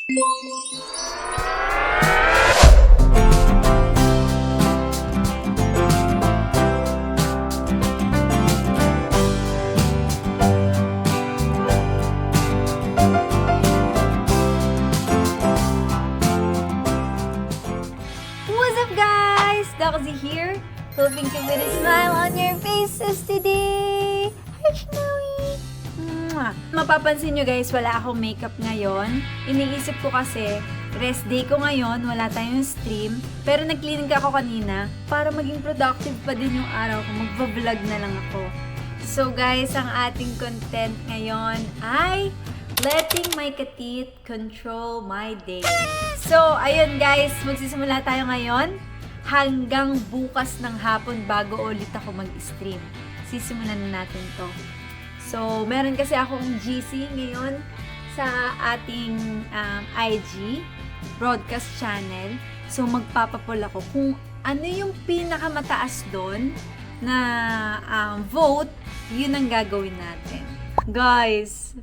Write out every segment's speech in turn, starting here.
What's up guys? Doxy here, hoping to put a smile on your faces today. Hi Snowy! Mwah! Mapapansin nyo guys, wala akong makeup ngayon. Iniisip ko kasi, rest day ko ngayon, wala tayong stream. Pero nag-cleaning ako kanina para maging productive pa din yung araw ko. Magva-vlog na lang ako. So guys, ang ating content ngayon ay letting my katith control my day. So, ayun guys, magsisimula tayo ngayon hanggang bukas ng hapon bago ulit ako mag-stream. Sisimulan na natin to. So, meron kasi akong GC ngayon sa ating IG broadcast channel. So, magpapapol ako kung ano yung pinakamataas doon na vote, yun ang gagawin natin. Guys,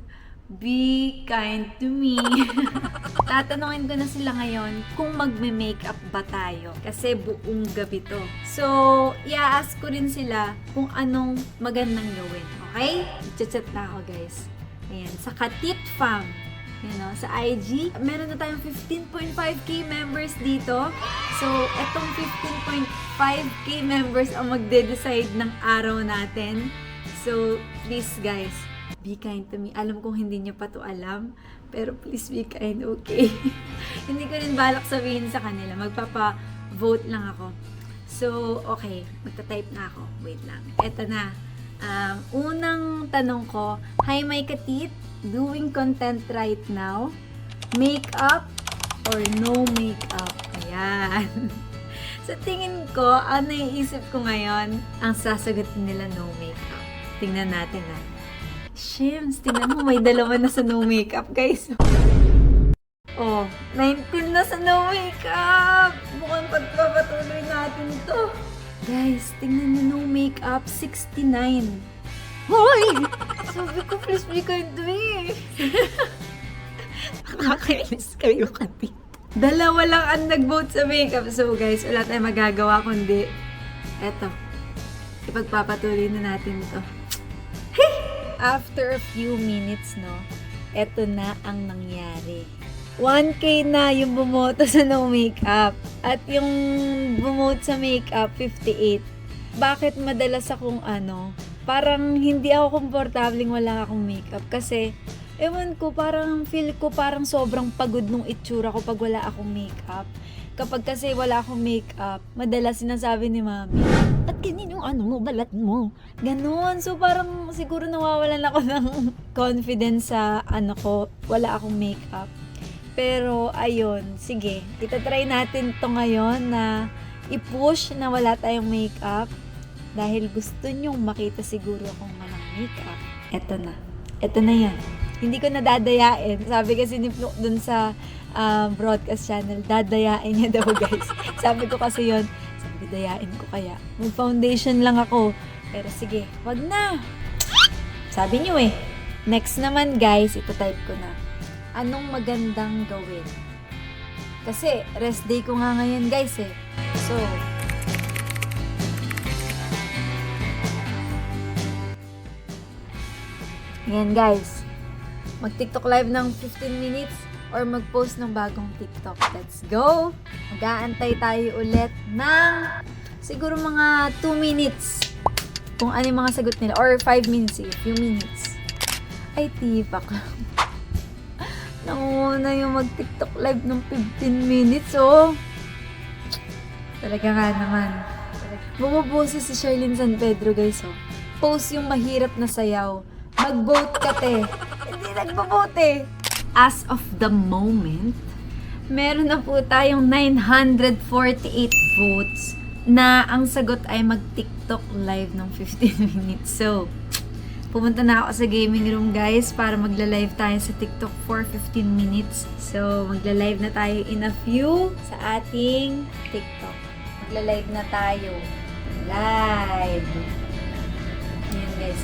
be kind to me. Tatanungin ko na sila ngayon kung magme-makeup ba tayo. Kasi buong gabi to. So, i-ask ko rin sila kung anong magandang gawin. Okay? I-chat na ako guys. Ayan, sa Katith Fam. Sa IG. Meron na tayong 15.5k members dito. So, etong 15.5k members ang magde-decide ng araw natin. So, please guys, be kind to me. Alam kong hindi niyo pa to alam, pero please be kind, okay? Hindi ko rin balak sabihin sa kanila. Magpapa-vote lang ako. So, okay. Magta-type na ako. Wait lang. Eto na. Unang tanong ko, hi my katith, doing content right now? Makeup or no makeup? Ayan. Sa tingin ko, ang naiisip ko ngayon, ang sasagutin nila no makeup. Tingnan natin ha. Shims, tingnan mo, may dalawa na sa no makeup, guys. Oh, 19 na sa no makeup. Mukhang pagpapatuloy natin to. Guys, tingnan nyo, no makeup, 69. Hoy! Sabi ko, please be kind to me. Nakakainis kayo kasi. Dalawa lang ang nag-vote sa makeup. So guys, wala tayong magagawa kundi eto. Ipagpapatuloy na natin to. After a few minutes, no, eto na ang nangyari. 1K na yung bumoto sa no makeup. At yung bumoto sa makeup, 58. Bakit madalas akong parang hindi ako komportableng wala akong makeup? Kasi, ewan ko, parang feel ko parang sobrang pagod nung itsura ko pag wala akong makeup. Kapag kasi wala akong makeup, madalas sinasabi ni mami, ba't ganyan yung balat mo? Ganon. So parang siguro nawawalan ako ng confidence sa ko, wala akong makeup. Pero ayun, sige, itatry natin to ngayon na i-push na wala tayong makeup dahil gusto nyong makita siguro kung walang makeup. Eto na yan. Hindi ko na dadayain. Sabi kasi ni Flo dun sa broadcast channel, dadayain niya daw guys. Sabi ko kasi yun, sabi dayain ko kaya. Mag-foundation lang ako. Pero sige, wag na. Sabi niyo eh. Next naman guys, ito-type ko na. Anong magandang gawin? Kasi rest day ko nga ngayon guys eh. So, ayan guys. Mag-TikTok live ng 15 minutes or mag-post ng bagong TikTok. Let's go! Mag-aantay tayo ulit ng siguro mga 2 minutes kung ano yung mga sagot nila. Or 5 minutes eh. Few minutes. Ay, tipak lang. Nanguna yung mag-TikTok live ng 15 minutes, oh. Talaga nga naman. Bumuboses si Sherlyn San Pedro, guys, oh. Post yung mahirap na sayaw. Mag-vote ka, te. Hindi nagbo-vote, eh. As of the moment, meron na po tayong 948 votes na ang sagot ay mag-TikTok live ng 15 minutes. So, pumunta na ako sa gaming room guys para magla-live tayo sa TikTok for 15 minutes. So, magla-live na tayo in a few sa ating TikTok. Magla-live na tayo. Live! Ayan guys.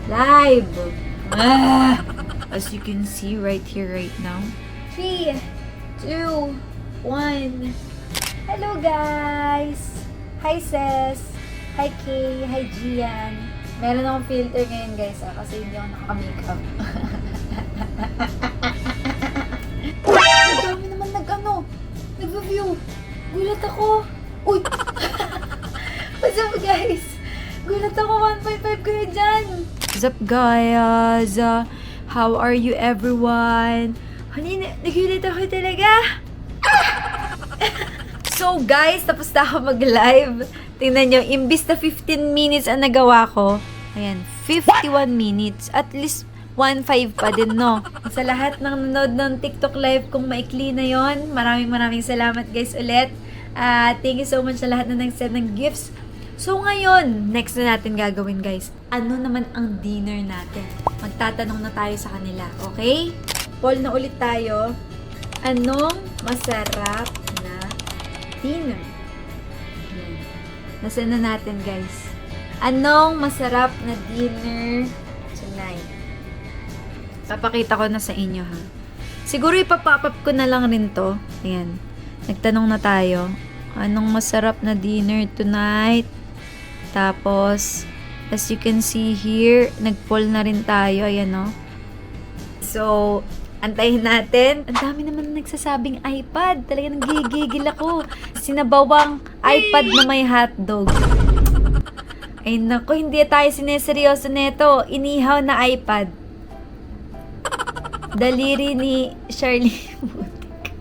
Live! As you can see right here, right now, 3, 2, 1. Hello guys! Hi Ses! Hi Kay! Hi Gian! Meron akong filter ngayon guys kasi hindi ako naka-makeup. Ang dami naman nag-view. Gulat ako. Uy! What's up guys? Gulat ako, 1.5 kayo dyan. What's up guys? How are you everyone? Honey, nagulat ako talaga. So guys, tapos na ako mag-live. Tingnan nyo, imbis na 15 minutes ang nagawa ko. Ayan, 51 minutes. At least 1.5 pa din, no? Sa lahat ng nanood ng TikTok live kung maikli na yon, maraming salamat guys ulit. Thank you so much sa lahat na nag-send ng gifts. So ngayon, next na natin gagawin guys. Ano naman ang dinner natin? Magtatanong na tayo sa kanila, okay? Poll na ulit tayo. Anong masarap na dinner? Yan. Nasaan na natin guys? Anong masarap na dinner tonight? Papakita ko na sa inyo ha. Siguro ipapop up ko na lang rin to. Ayan. Nagtanong na tayo. Anong masarap na dinner tonight? Tapos, as you can see here, nag-poll na rin tayo. Ayan o. So, antayin natin. Ang dami naman nagsasabing iPad. Talaga nagigigil ako. Sinabawang iPad na may hotdog. Ay naku, hindi tayo sineseryoso neto. Inihaw na iPad. Daliri ni Charlie Butik.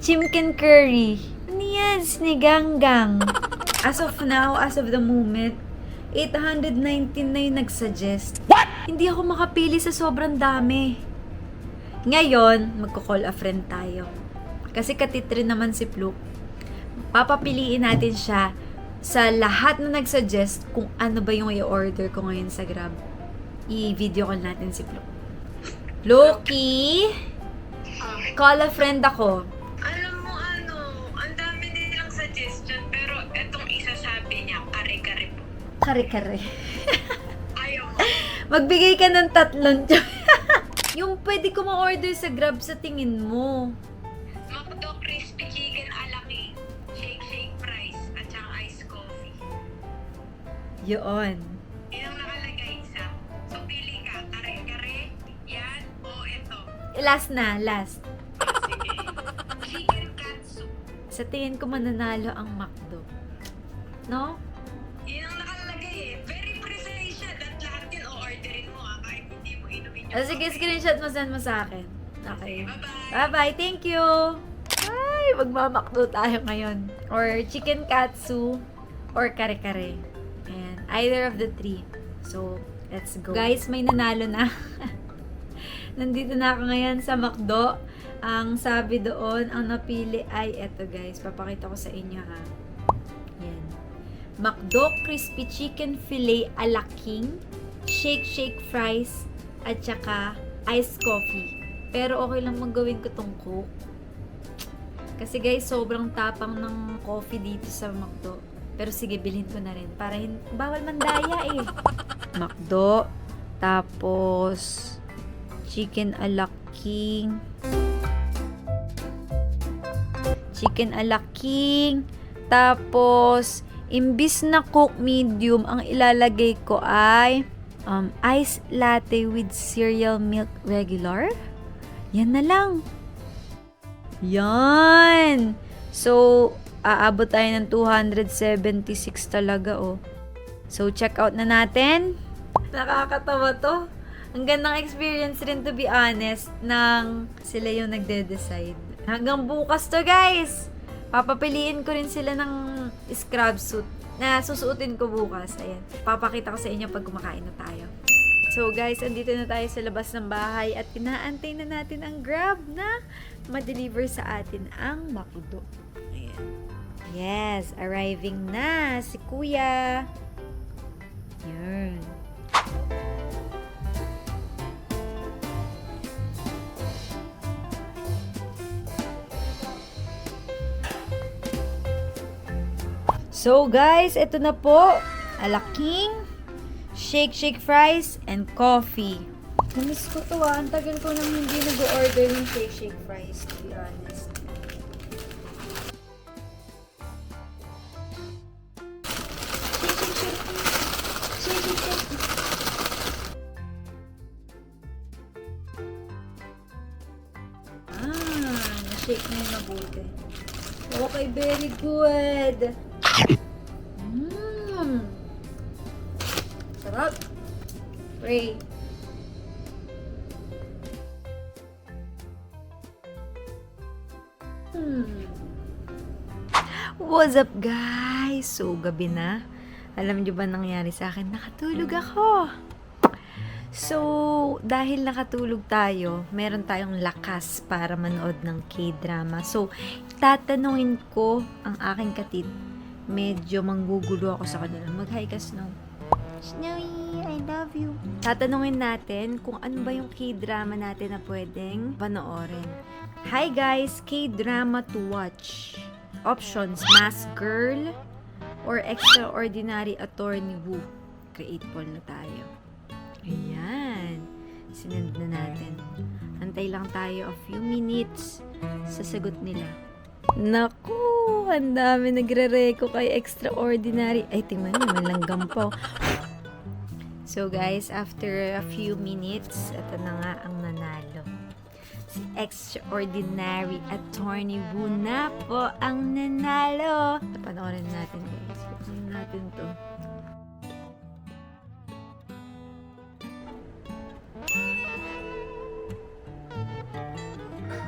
Chimken curry. Ano yan? Siniganggang. As of now, as of the moment, 819 na yung nagsuggest. What? Hindi ako makapili sa sobrang dami. Ngayon, magko-call a friend tayo. Kasi katitrin naman si Fluke. Papapiliin natin siya sa lahat na nagsuggest kung ano ba yung i-order ko ngayon sa Grab. I-video call natin si Fluke. Loki! Call a friend ako. Alam mo ang dami nilang suggestion pero etong isa sabi niya, kare-kare po. Kare-kare. Ayaw ko. Magbigay ka ng 3. Yung pwede ko ma-order sa Grab sa tingin mo. McDo crispy chicken alaki, shake fries, at saka iced coffee. Yun. Yan ang nakalagay isa. So pili ka, kare-kare, yan o ito. Last na, last. Sige. Chicken katsu. Sa tingin ko mananalo ang McDo. No? Yan ang nakalagay eh. Very precise siya. Lahat yun o-orderin mo kahit hindi mo inumin yung Sige, screenshot mo, send mo sa akin. Okay. Bye-bye. Bye-bye. Thank you. Ay, magmamakdo tayo ngayon. Or chicken katsu or kare-kare. Ayan. Either of the 3. So, let's go. Guys, may nanalo na. Nandito na ako ngayon sa McDo. Ang sabi doon, ang napili ay eto guys. Papakita ko sa inyo ha. Yan. McDo Crispy Chicken Filet a la King, shake fries, at saka iced coffee. Pero okay lang magawin ko tong Coke. Kasi guys, sobrang tapang ng coffee dito sa McDo. Pero sige, bilhin ko na rin. Para bawal mandaya eh. McDo. Tapos chicken a la King. Chicken a la King. Tapos imbis na Coke medium, ang ilalagay ko ay iced latte with cereal milk regular. Yan na lang. Yan. So, aabot tayo ng 276 talaga, oh. So, check out na natin. Nakakatawa to. Ang gandang experience rin, to be honest, nang sila yung nagde-decide. Hanggang bukas to, guys. Papapiliin ko rin sila ng scrub suit na susuotin ko bukas. Ayan. Papakita ko sa inyo pag kumakain na tayo. So guys, andito na tayo sa labas ng bahay at inaantay na natin ang Grab na ma-deliver sa atin ang McDo. Ayan. Yes, arriving na si Kuya. Yan. So guys, ito na po. A la King, shake fries, and coffee. Namiss ko to Ang tagal ko nang hindi nag-order ng shake fries, to be honest. Na-shake na yung mabuti. Okay, very good. Sarap. Pray. What's up guys? So, gabi na. Alam niyo ba nangyari sa akin? Nakatulog ako. So, dahil nakatulog tayo, meron tayong lakas para manood ng K-drama. So, tatanungin ko ang aking katit. Medyo manggugulo ako sa kanila. Mag-hi ka, Snow. Snowy, I love you. Tatanungin natin kung ano ba yung K-drama natin na pwedeng panoorin. Hi guys, K-drama to watch. Options, Mask Girl or Extraordinary Attorney Woo. Create poll na tayo. Ayan. Sinend na natin. Antay lang tayo a few minutes sa sagot nila. Naku, ang dami nagre-reko kay Extraordinary. Ay, tingnan nyo, may langgam pa. So guys, after a few minutes, ito na nga ang nanalo. Si Extraordinary Attorney Woo na po ang nanalo. Panoorin natin guys. Panoorin natin to.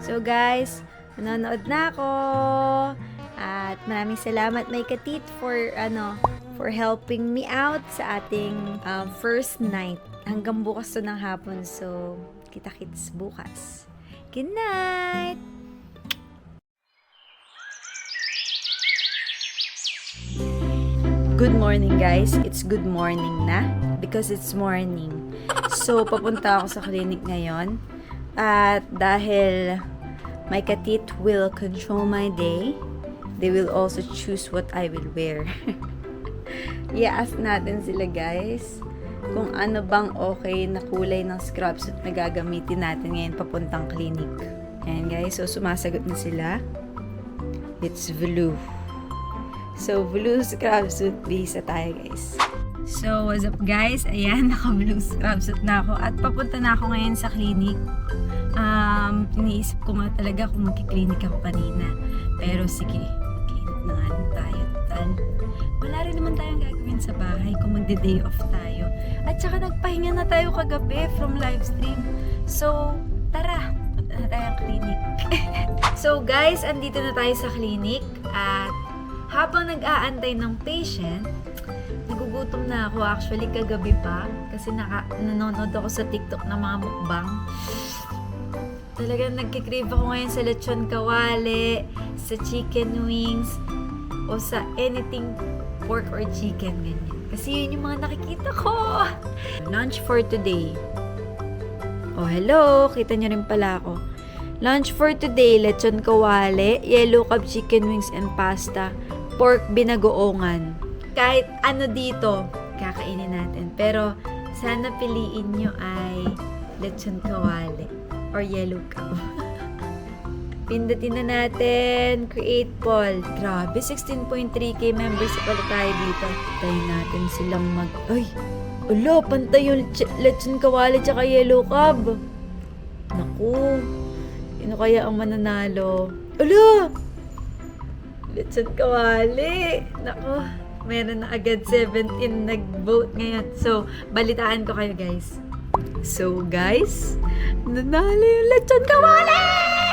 So guys, nanonood na ako. At maraming salamat may katit for helping me out sa ating first night. Hanggang bukas to ng hapon. So, kita-kits bukas. Good night! Good morning guys. It's good morning na because it's morning. So, papunta ako sa clinic ngayon. At dahil my katit will control my day, they will also choose what I will wear. I-ask natin sila guys kung ano bang okay na kulay ng scrub suit na gagamitin natin ngayon papuntang clinic. Ayan guys, so sumasagot na sila. It's blue. So, blue scrub suit, bisa tayo guys. So, what's up guys? Ayan, naka-blue scrub suit na ako at papunta na ako ngayon sa clinic. Iniisip ko nga talaga kung magkiklinik ako kanina. Pero sige, clinic na nga tayo. Wala rin naman tayong gagawin sa bahay kung magde-day off tayo. At saka nagpahinga na tayo kagabi from live stream. So, tara, punta na tayong clinic. So guys, andito na tayo sa clinic. At habang nag-aantay ng patient, nagugutom na ako actually kagabi pa. Kasi nanonood ako sa TikTok ng mga mukbang. Talagang nagkikrave ako ngayon sa lechon kawali, sa chicken wings, o sa anything pork or chicken, ganyan. Kasi yun yung mga nakikita ko. Lunch for today. Oh, hello! Kita nyo rin pala ako. Lunch for today, lechon kawali, yellow cup chicken wings and pasta, pork binagoongan. Kahit ano dito, kakainin natin. Pero, sana piliin nyo ay lechon kawali or yellow cup. Pindutin na natin. Create poll. Grabe, 16.3k members pala tayo dito. Tayo natin silang Ay! Ala, pantay yung lechon kawali tsaka yellow cub. Naku. Sino kaya ang mananalo? Ala! Lechon kawali. Naku. Meron na agad 17 nag-vote ngayon. So, balitaan ko kayo guys. So guys, nanalo yung lechon kawali!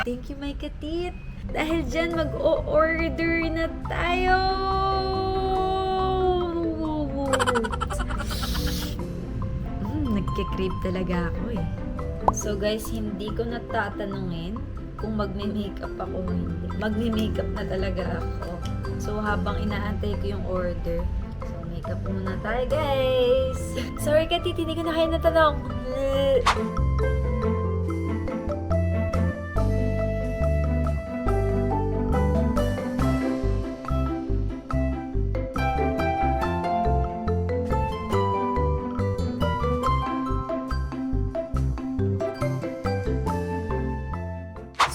Thank you, my katit. Dahil dyan, mag-o-order na tayo. Nagkikrave talaga ako eh. So guys, hindi ko natatanungin kung magme-makeup ako o hindi. Magme-makeup na talaga ako. So habang inaantay ko yung order, so makeup muna tayo guys. Sorry katit, hindi ko na kayo natanong.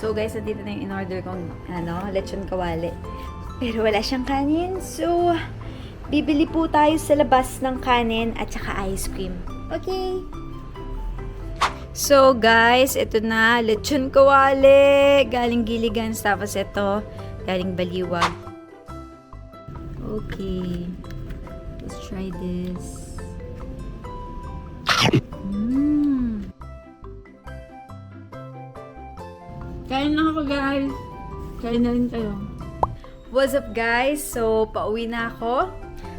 So guys, nandito na yung in-order kong lechon kawali. Pero wala siyang kanin. So, bibili po tayo sa labas ng kanin at saka ice cream. Okay? So guys, ito na. Lechon kawali. Galing Giligans. Tapos ito, galing Baliwag. Okay. Let's try this. Kain na ako, guys. Kain na rin kayo. What's up, guys? So, pauwi na ako.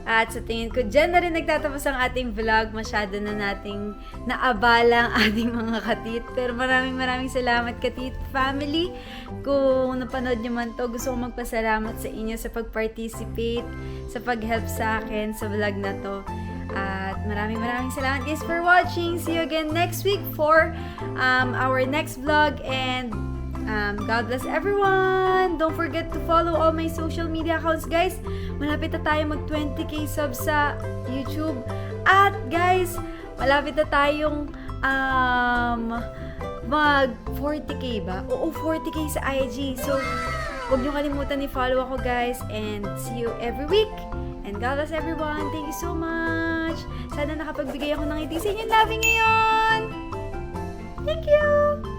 At sa tingin ko, dyan na rin nagtatapos ang ating vlog. Masyado na nating naabala ang ating mga katit. Pero maraming salamat, katit family. Kung napanood nyo man to, gusto kong magpasalamat sa inyo sa pag-participate, sa pag-help sa akin sa vlog na to. At maraming salamat, guys, for watching. See you again next week for our next vlog. And God bless everyone! Don't forget to follow all my social media accounts, guys. Malapit na tayo mag 20k subs sa YouTube. At guys, malapit na tayong mag 40k ba? Oo, 40k sa IG. So, huwag niyo kalimutan i-follow ako, guys. And see you every week. And God bless everyone. Thank you so much. Sana nakapagbigay ako ng ngiti sa inyo. Loving ngayon! Thank you!